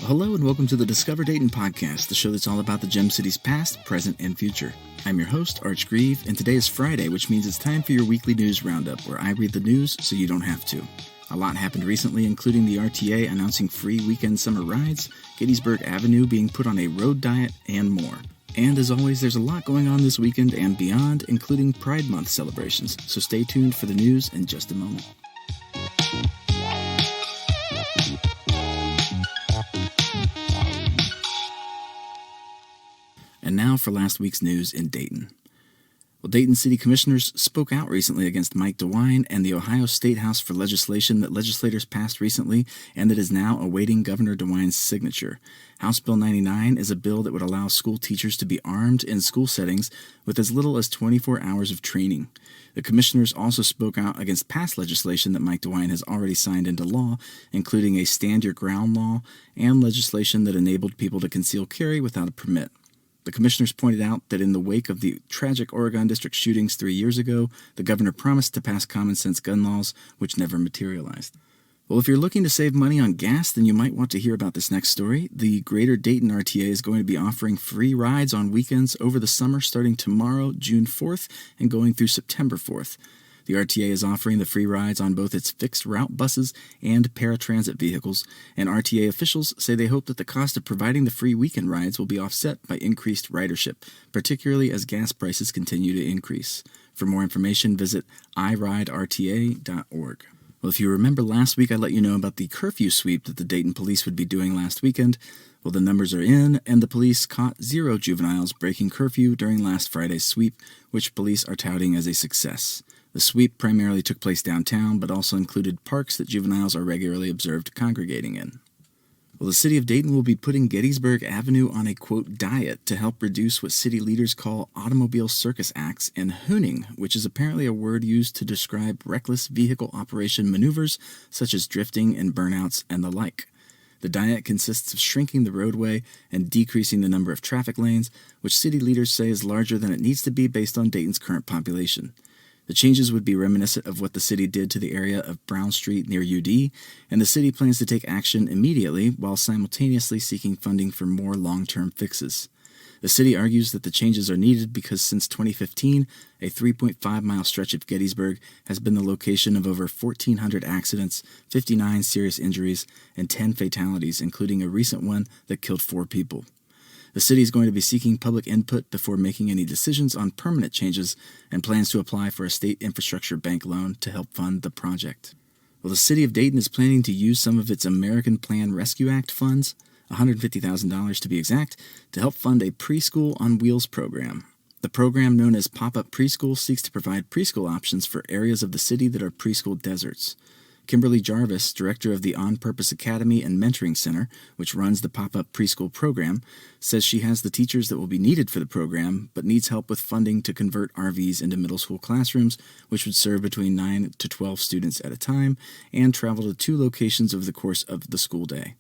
Hello and welcome to the Discover Dayton podcast, the show that's all about the Gem City's past, present, and future. I'm your host, Arch Grieve, and today is Friday, which means it's time for your weekly news roundup, where I read the news so you don't have to. A lot happened recently, including the RTA announcing free weekend summer rides, Gettysburg Avenue being put on a road diet, and more. And as always, there's a lot going on this weekend and beyond, including Pride Month celebrations, so stay tuned for the news in just a moment. And now for last week's news in Dayton. Well, Dayton City Commissioners spoke out recently against Mike DeWine and the Ohio Statehouse for legislation that legislators passed recently and that is now awaiting Governor DeWine's signature. House Bill 99 is a bill that would allow school teachers to be armed in school settings with as little as 24 hours of training. The commissioners also spoke out against past legislation that Mike DeWine has already signed into law, including a Stand Your Ground law and legislation that enabled people to conceal carry without a permit. The commissioners pointed out that in the wake of the tragic Oregon District shootings 3 years ago, the governor promised to pass common-sense gun laws, which never materialized. Well, if you're looking to save money on gas, then you might want to hear about this next story. The Greater Dayton RTA is going to be offering free rides on weekends over the summer starting tomorrow, June 4th, and going through September 4th. The RTA is offering the free rides on both its fixed route buses and paratransit vehicles, and RTA officials say they hope that the cost of providing the free weekend rides will be offset by increased ridership, particularly as gas prices continue to increase. For more information, visit iRideRTA.org. Well, if you remember last week, I let you know about the curfew sweep that the Dayton Police would be doing last weekend. Well, the numbers are in, and the police caught 0 juveniles breaking curfew during last Friday's sweep, which police are touting as a success. The sweep primarily took place downtown, but also included parks that juveniles are regularly observed congregating in. Well, the city of Dayton will be putting Gettysburg Avenue on a, quote, diet to help reduce what city leaders call automobile circus acts and hooning, which is apparently a word used to describe reckless vehicle operation maneuvers such as drifting and burnouts and the like. The diet consists of shrinking the roadway and decreasing the number of traffic lanes, which city leaders say is larger than it needs to be based on Dayton's current population. The changes would be reminiscent of what the city did to the area of Brown Street near UD, and the city plans to take action immediately while simultaneously seeking funding for more long-term fixes. The city argues that the changes are needed because since 2015, a 3.5-mile stretch of Gettysburg has been the location of over 1,400 accidents, 59 serious injuries, and 10 fatalities, including a recent one that killed 4 people. The city is going to be seeking public input before making any decisions on permanent changes and plans to apply for a state infrastructure bank loan to help fund the project. Well, the city of Dayton is planning to use some of its American Plan Rescue Act funds, $150,000 to be exact, to help fund a Preschool on Wheels program. The program, known as Pop-Up Preschool, seeks to provide preschool options for areas of the city that are preschool deserts. Kimberly Jarvis, director of the On Purpose Academy and Mentoring Center, which runs the Pop-Up Preschool program, says she has the teachers that will be needed for the program, but needs help with funding to convert RVs into middle school classrooms, which would serve between 9 to 12 students at a time, and travel to 2 locations over the course of the school day.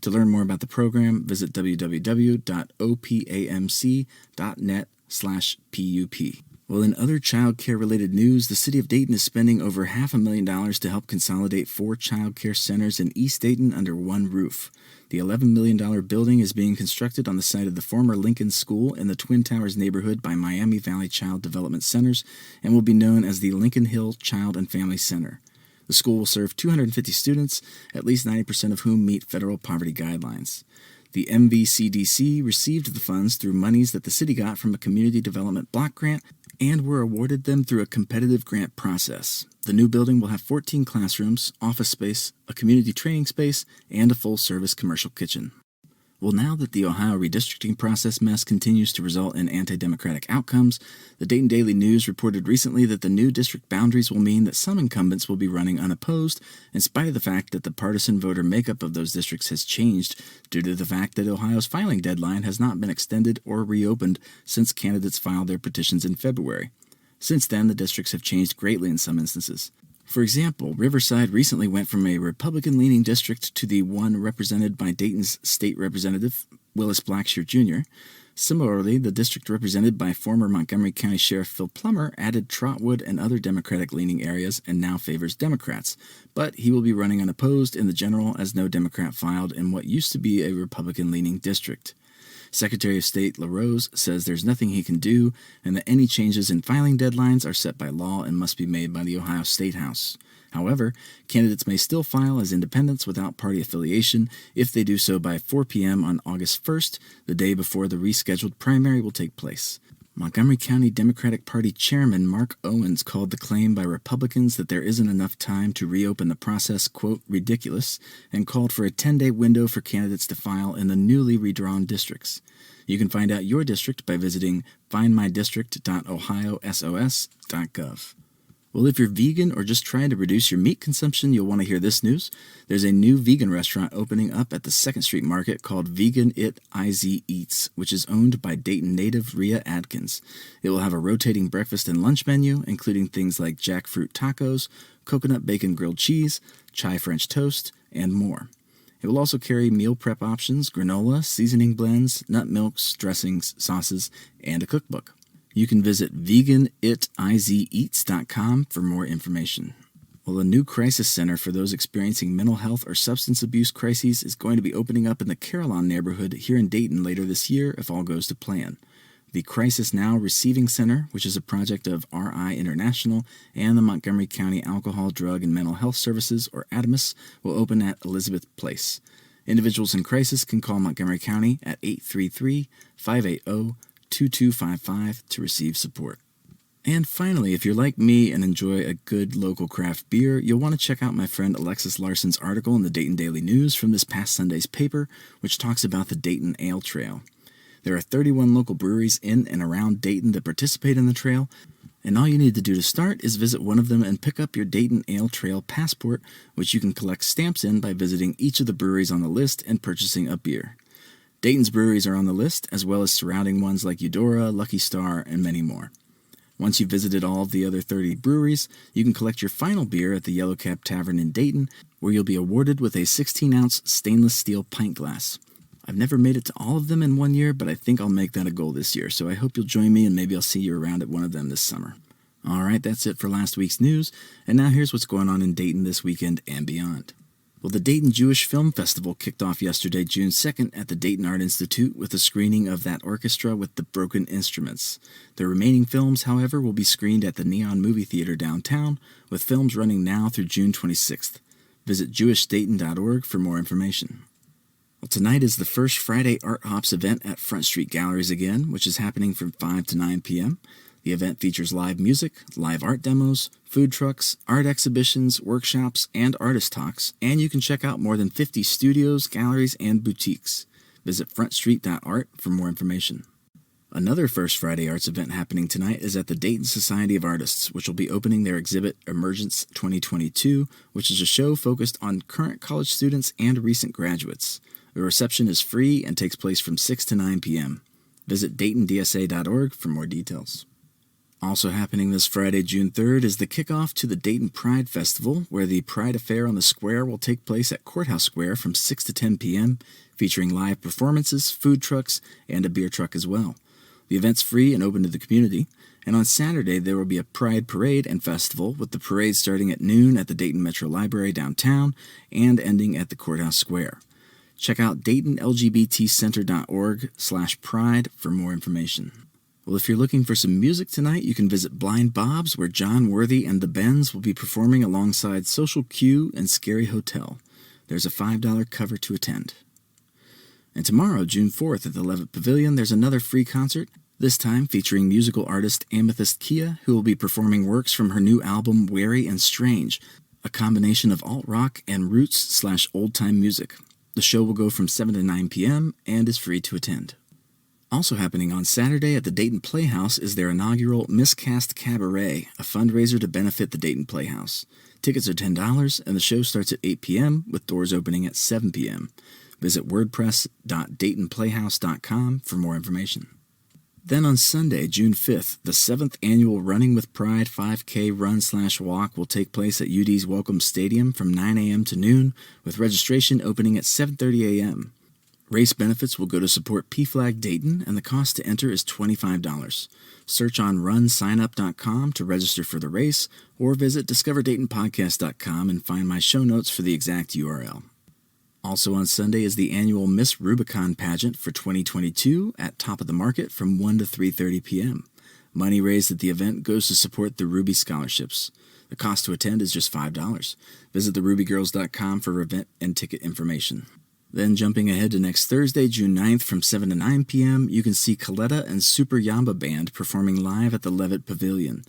To learn more about the program, visit www.opamc.net/PUP. Well, in other child care-related news, the city of Dayton is spending over $500,000 to help consolidate 4 child care centers in East Dayton under one roof. The $11 million building is being constructed on the site of the former Lincoln School in the Twin Towers neighborhood by Miami Valley Child Development Centers and will be known as the Lincoln Hill Child and Family Center. The school will serve 250 students, at least 90% of whom meet federal poverty guidelines. The MVCDC received the funds through monies that the city got from a community development block grant and were awarded them through a competitive grant process. The new building will have 14 classrooms, office space, a community training space, and a full-service commercial kitchen. Well, now that the Ohio redistricting process mess continues to result in anti-democratic outcomes, the Dayton Daily News reported recently that the new district boundaries will mean that some incumbents will be running unopposed, in spite of the fact that the partisan voter makeup of those districts has changed due to the fact that Ohio's filing deadline has not been extended or reopened since candidates filed their petitions in February. Since then, the districts have changed greatly in some instances. For example, Riverside recently went from a Republican-leaning district to the one represented by Dayton's state representative, Willis Blackshear Jr. Similarly, the district represented by former Montgomery County Sheriff Phil Clemmer added Trotwood and other Democratic-leaning areas and now favors Democrats, but he will be running unopposed in the general as no Democrat filed in what used to be a Republican-leaning district. Secretary of State LaRose says there's nothing he can do and that any changes in filing deadlines are set by law and must be made by the Ohio Statehouse. However, candidates may still file as independents without party affiliation if they do so by 4 p.m. on August 1st, the day before the rescheduled primary will take place. Montgomery County Democratic Party Chairman Mark Owens called the claim by Republicans that there isn't enough time to reopen the process, quote, ridiculous, and called for a 10-day window for candidates to file in the newly redrawn districts. You can find out your district by visiting findmydistrict.ohiosos.gov. Well, if you're vegan or just trying to reduce your meat consumption, you'll want to hear this news. There's a new vegan restaurant opening up at the 2nd Street Market called Vegan It IZ Eats, which is owned by Dayton native Rhea Adkins. It will have a rotating breakfast and lunch menu, including things like jackfruit tacos, coconut bacon grilled cheese, chai French toast, and more. It will also carry meal prep options, granola, seasoning blends, nut milks, dressings, sauces, and a cookbook. You can visit veganitizeats.com for more information. Well, a new crisis center for those experiencing mental health or substance abuse crises is going to be opening up in the Carillon neighborhood here in Dayton later this year if all goes to plan. The Crisis Now Receiving Center, which is a project of RI International and the Montgomery County Alcohol, Drug, and Mental Health Services, or ADAMS, will open at Elizabeth Place. Individuals in crisis can call Montgomery County at 833-580-2255 to receive support. And finally, if you're like me and enjoy a good local craft beer, you'll want to check out my friend Alexis Larson's article in the Dayton Daily News from this past Sunday's paper, which talks about the Dayton Ale Trail. There are 31 local breweries in and around Dayton that participate in the trail, and all you need to do to start is visit one of them and pick up your Dayton Ale Trail passport, which you can collect stamps in by visiting each of the breweries on the list and purchasing a beer. Dayton's breweries are on the list, as well as surrounding ones like Eudora, Lucky Star, and many more. Once you've visited all of the other 30 breweries, you can collect your final beer at the Yellow Cab Tavern in Dayton, where you'll be awarded with a 16-ounce stainless steel pint glass. I've never made it to all of them in 1 year, but I think I'll make that a goal this year, so I hope you'll join me and maybe I'll see you around at one of them this summer. Alright, that's it for last week's news, and now here's what's going on in Dayton this weekend and beyond. Well, the Dayton Jewish Film Festival kicked off yesterday, June 2nd, at the Dayton Art Institute with a screening of That Orchestra with the Broken Instruments. The remaining films, however, will be screened at the Neon Movie Theater downtown, with films running now through June 26th. Visit jewishdayton.org for more information. Well, tonight is the first Friday Art Hops event at Front Street Galleries again, which is happening from 5 to 9 p.m. The event features live music, live art demos, food trucks, art exhibitions, workshops, and artist talks, and you can check out more than 50 studios, galleries, and boutiques. Visit frontstreet.art for more information. Another First Friday Arts event happening tonight is at the Dayton Society of Artists, which will be opening their exhibit Emergence 2022, which is a show focused on current college students and recent graduates. The reception is free and takes place from 6 to 9 p.m. Visit DaytonDSA.org for more details. Also happening this Friday, June 3rd, is the kickoff to the Dayton Pride Festival, where the Pride Affair on the Square will take place at Courthouse Square from 6 to 10 p.m., featuring live performances, food trucks, and a beer truck as well. The event's free and open to the community, and on Saturday there will be a Pride Parade and Festival, with the parade starting at noon at the Dayton Metro Library downtown and ending at the Courthouse Square. Check out DaytonLGBTCenter.org/pride for more information. Well, if you're looking for some music tonight, you can visit Blind Bob's, where John Worthy and the Bends will be performing alongside Social Q and Scary Hotel. There's a $5 cover to attend. And tomorrow, June 4th, at the Levitt Pavilion, there's another free concert, this time featuring musical artist Amethyst Kia, who will be performing works from her new album Wary and Strange, a combination of alt-rock and roots/old-time music. The show will go from 7 to 9 p.m. and is free to attend. Also happening on Saturday at the Dayton Playhouse is their inaugural Miscast Cabaret, a fundraiser to benefit the Dayton Playhouse. Tickets are $10, and the show starts at 8 p.m., with doors opening at 7 p.m. Visit wordpress.daytonplayhouse.com for more information. Then on Sunday, June 5th, the 7th annual Running with Pride 5K Run/Walk will take place at UD's Welcome Stadium from 9 a.m. to noon, with registration opening at 7:30 a.m. Race benefits will go to support PFLAG Dayton, and the cost to enter is $25. Search on runsignup.com to register for the race, or visit discoverdaytonpodcast.com and find my show notes for the exact URL. Also on Sunday is the annual Miss Rubicon pageant for 2022 at Top of the Market from 1 to 3:30 p.m. Money raised at the event goes to support the Rubi scholarships. The cost to attend is just $5. Visit therubigirls.com for event and ticket information. Then jumping ahead to next Thursday, June 9th from 7 to 9 p.m., you can see Coletta and Super Yamba Band performing live at the Levitt Pavilion.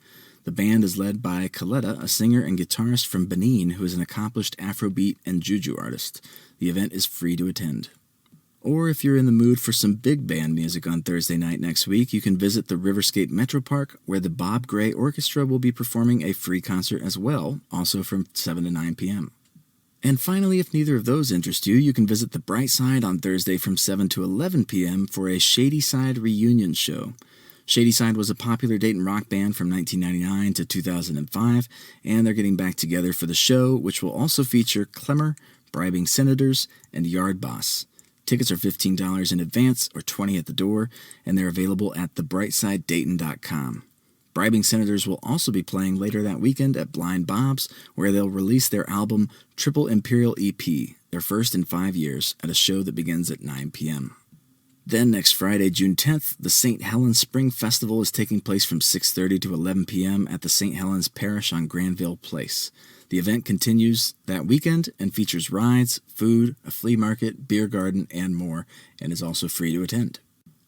The band is led by Coletta, a singer and guitarist from Benin who is an accomplished Afrobeat and Juju artist. The event is free to attend. Or if you're in the mood for some big band music on Thursday night next week, you can visit the Riverscape MetroPark, where the Bob Gray Orchestra will be performing a free concert as well, also from 7 to 9 p.m. And finally, if neither of those interest you, you can visit the Brightside on Thursday from 7 to 11 p.m. for a Shadyside reunion show. Shadyside was a popular Dayton rock band from 1999 to 2005, and they're getting back together for the show, which will also feature Clemmer, Bribing Senators, and Yardboss. Tickets are $15 in advance or $20 at the door, and they're available at thebrightsidedayton.com. Bribing Senators will also be playing later that weekend at Blind Bob's, where they'll release their album Triple Imperial EP, their first in 5 years, at a show that begins at 9 p.m. Then next Friday, June 10th, the St. Helens Spring Festival is taking place from 6:30 to 11 p.m. at the St. Helens Parish on Granville Place. The event continues that weekend and features rides, food, a flea market, beer garden, and more, and is also free to attend.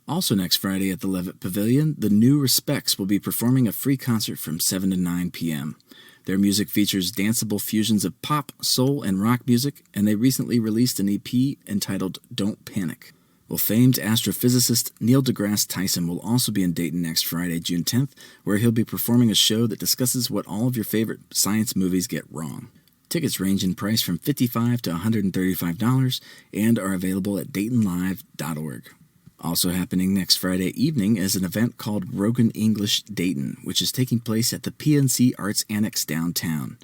Also next Friday at the Levitt Pavilion, the New Respects will be performing a free concert from 7 to 9 p.m. Their music features danceable fusions of pop, soul, and rock music, and they recently released an EP entitled Don't Panic. Well, famed astrophysicist Neil deGrasse Tyson will also be in Dayton next Friday, June 10th, where he'll be performing a show that discusses what all of your favorite science movies get wrong. Tickets range in price from $55 to $135 and are available at DaytonLive.org. Also happening next Friday evening is an event called Rogan English Dayton, which is taking place at the PNC Arts Annex downtown.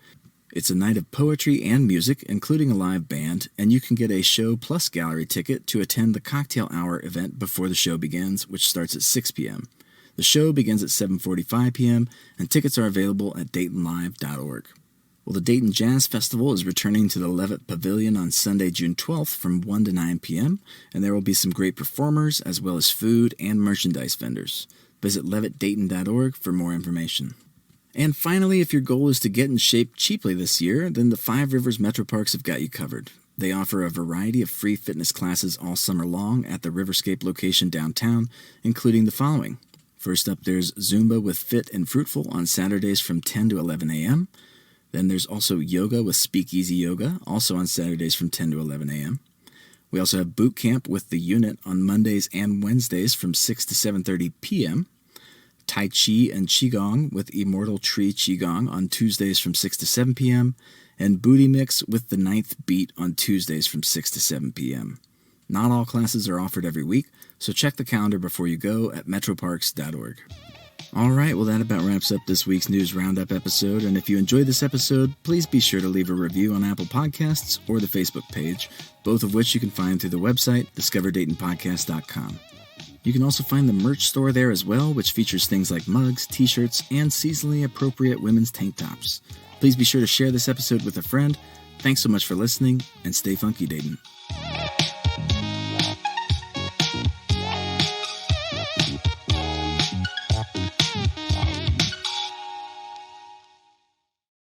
It's a night of poetry and music, including a live band, and you can get a show plus gallery ticket to attend the cocktail hour event before the show begins, which starts at 6 p.m. The show begins at 7:45 p.m., and tickets are available at DaytonLive.org. Well, the Dayton Jazz Festival is returning to the Levitt Pavilion on Sunday, June 12th from 1 to 9 p.m., and there will be some great performers as well as food and merchandise vendors. Visit levittdayton.org for more information. And finally, if your goal is to get in shape cheaply this year, then the Five Rivers MetroParks have got you covered. They offer a variety of free fitness classes all summer long at the Riverscape location downtown, including the following. First up, there's Zumba with Fit and Fruitful on Saturdays from 10 to 11 a.m., Then there's also yoga with Speakeasy Yoga, also on Saturdays from 10 to 11 a.m. We also have boot camp with the unit on Mondays and Wednesdays from 6 to 7:30 p.m. Tai Chi and Qigong with Immortal Tree Qigong on Tuesdays from 6 to 7 p.m. and Booty Mix with the Ninth Beat on Tuesdays from 6 to 7 p.m. Not all classes are offered every week, so check the calendar before you go at metroparks.org. Alright, well that about wraps up this week's News Roundup episode, and if you enjoyed this episode, please be sure to leave a review on Apple Podcasts or the Facebook page, both of which you can find through the website, discoverdaytonpodcast.com. You can also find the merch store there as well, which features things like mugs, t-shirts, and seasonally appropriate women's tank tops. Please be sure to share this episode with a friend. Thanks so much for listening, and stay funky, Dayton.